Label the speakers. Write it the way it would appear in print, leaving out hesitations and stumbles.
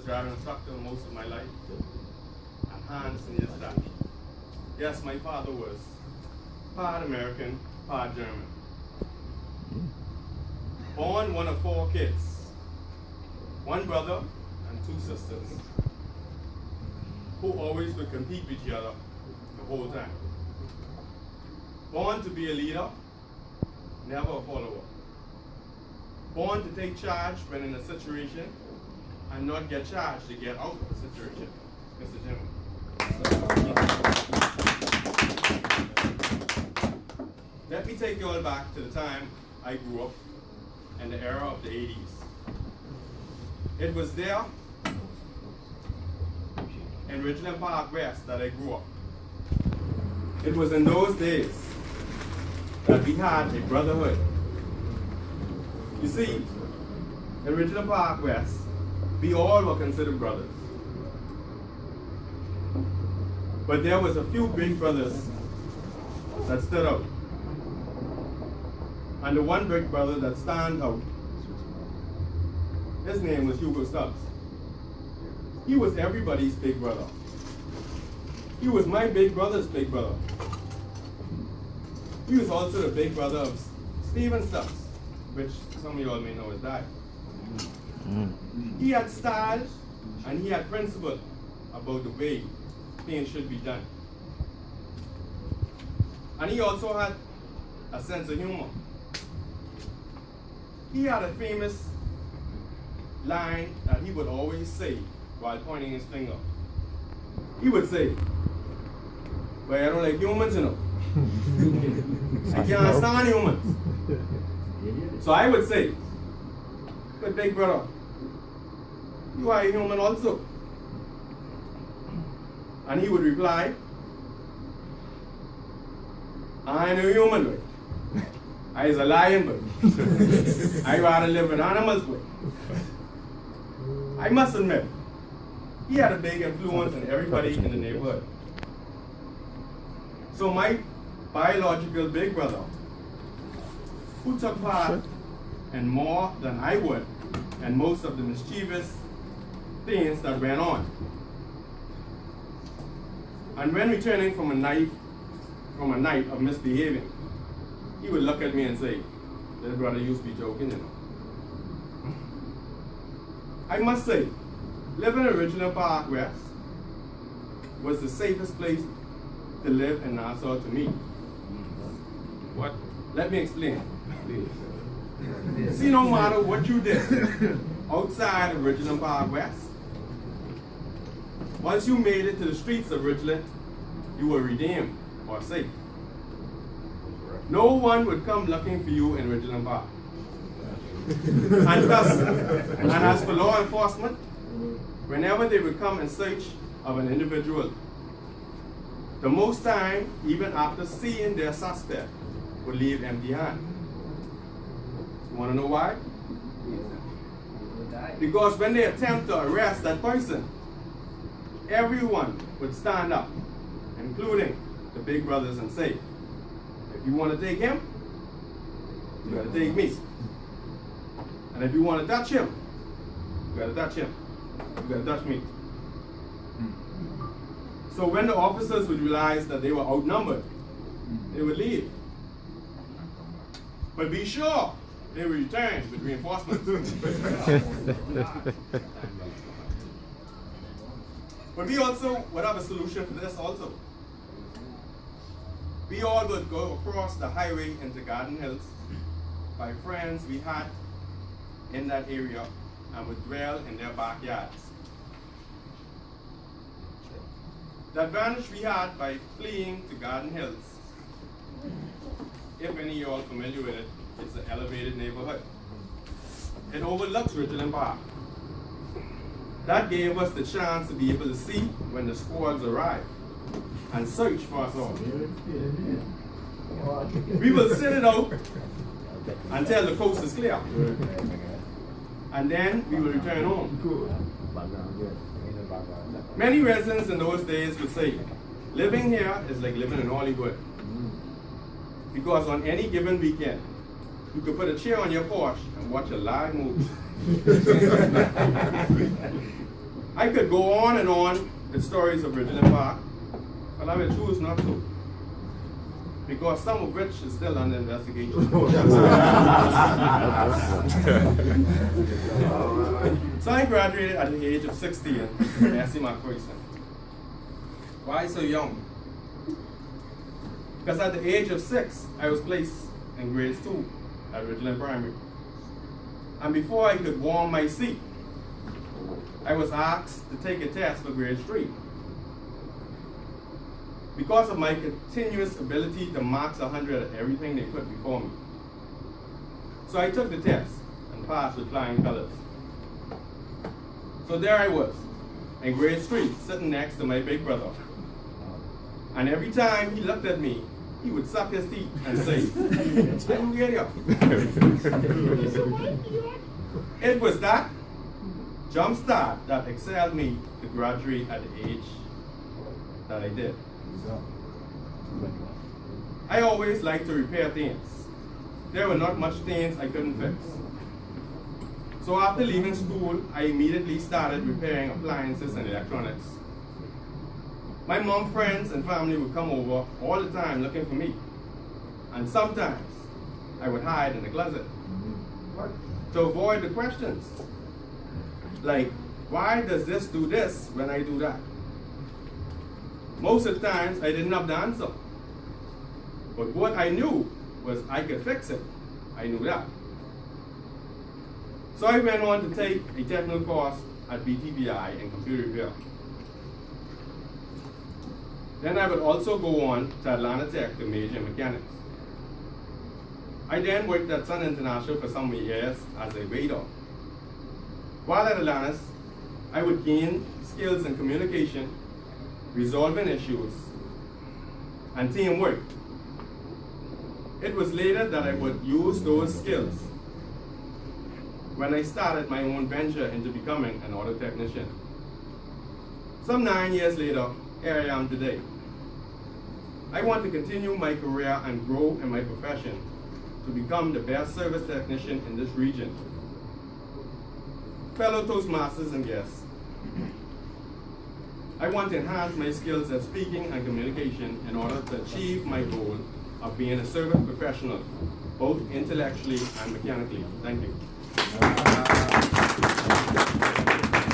Speaker 1: driving instructor most of my life, and Hans and his dad. Yes, my father was part American, part German. Born one of 4 kids, 1 brother and 2 sisters, who always would compete with each other the whole time. Born to be a leader, never a follower. Born to take charge when in a situation and not get charged to get out of a situation. Mr. Jim. Let me take you all back to the time I grew up in the era of the 80s. It was there in Ridgeland Park West that I grew up. It was in those days that we had a brotherhood. You see, in Ridgeland Park West, we all were considered brothers. But there was a few big brothers that stood out. And the one big brother that stand out, his name was Hugo Stubbs. He was everybody's big brother. He was my big brother's big brother. He was also the big brother of Stephen Stubbs, which some of you all may know his dad. He had style and he had principle about the way things should be done. And he also had a sense of humor. He had a famous line that he would always say while pointing his finger. He would say, "Well, I don't like humans, you know. I can't stand humans." So I would say, "But big brother, you are a human also." And he would reply, "I ain't a human, boy. I is a lion, boy. I rather live with animals, boy." I must admit, he had a big influence on everybody in the neighborhood. So my biological big brother, who took part in more than I would, and most of the mischievous things that went on. And when returning from a night of misbehaving, he would look at me and say, "Little brother used to be joking, you know." I must say, living in Ridgeland Park West was the safest place to live in Nassau to me. What? Let me explain. See, no matter what you did outside of Ridgeland Park West, once you made it to the streets of Ridgeland, you were redeemed or safe. No one would come looking for you in Ridgeland Park. And as for law enforcement, whenever they would come in search of an individual, the most time, even after seeing their suspect, would leave empty-handed. You want to know why? Because when they attempt to arrest that person, everyone would stand up, including the big brothers, and say, "If you want to take him, you got to take me. And if you want to touch him, you got to touch him. You got to touch me." So when the officers would realize that they were outnumbered, they would leave. But be sure they would return with reinforcements. But we also would have a solution for this also. We all would go across the highway into Garden Hills by friends we had in that area and would dwell in their backyards. The advantage we had by fleeing to Garden Hills, if any of you are familiar with it, it's an elevated neighborhood. It overlooks Ridgeland Park. That gave us the chance to be able to see when the squads arrived and search for us all. We will sit it out until the coast is clear. And then we will return home. Many residents in those days would say, living here is like living in Hollywood. Because on any given weekend, you could put a chair on your porch and watch a live movie. I could go on and on with stories of Ridgeland Park, but I will choose not to, because some of which is still under investigation. So I graduated at the age of 16 in S.C. McPherson. Why so young? Because at the age of 6, I was placed in grade 2 at Ridgeland Primary. And before I could warm my seat, I was asked to take a test for grade 3. Because of my continuous ability to mark 100 at everything they put before me. So I took the test and passed with flying colors. So there I was, in grade 3, sitting next to my big brother. And every time he looked at me, he would suck his teeth and say, "I'm get you." It was that jump start that excelled me to graduate at the age that I did. I always liked to repair things. There were not much things I couldn't fix. So after leaving school, I immediately started repairing appliances and electronics. My mom friends and family would come over all the time looking for me. And sometimes I would hide in the closet to avoid the questions. Like, why does this do this when I do that? Most of the times I didn't have the answer. But what I knew was I could fix it. I knew that. So I went on to take a technical course at BTBI in computer repair. Then I would also go on to Atlanta Tech to major in mechanics. I then worked at Sun International for some years as a waiter. While at Atlantis, I would gain skills in communication, resolving issues, and teamwork. It was later that I would use those skills when I started my own venture into becoming an auto technician. Some 9 years later, here I am today. I want to continue my career and grow in my profession to become the best service technician in this region. Fellow Toastmasters and guests, I want to enhance my skills at speaking and communication in order to achieve my goal of being a service professional, both intellectually and mechanically. Thank you.